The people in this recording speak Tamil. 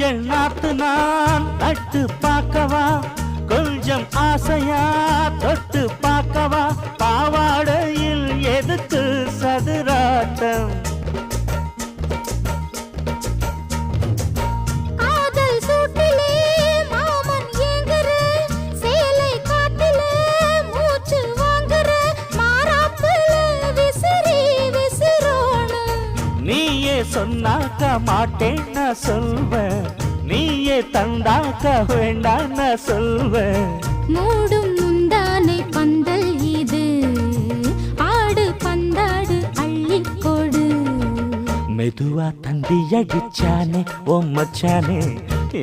மஞ்சள் நாத்து நான் நட்டு பார்க்கவா, கொஞ்சம் ஆசையா தொட்டு பார்க்கவா, பாவாடையில் எதுக்கு சதுராட்டம்? சொன்னாக்க மாட்டேன்னா சொல்வேன், நீயே தந்தாக்க வேண்டான்னா சொல்வேன். மூடும் முந்தானை பந்தல் இது, ஆடு பந்தாடு அள்ளிக்கொடு. மெதுவா தந்தி அடிச்சானே ஓ மச்சானே,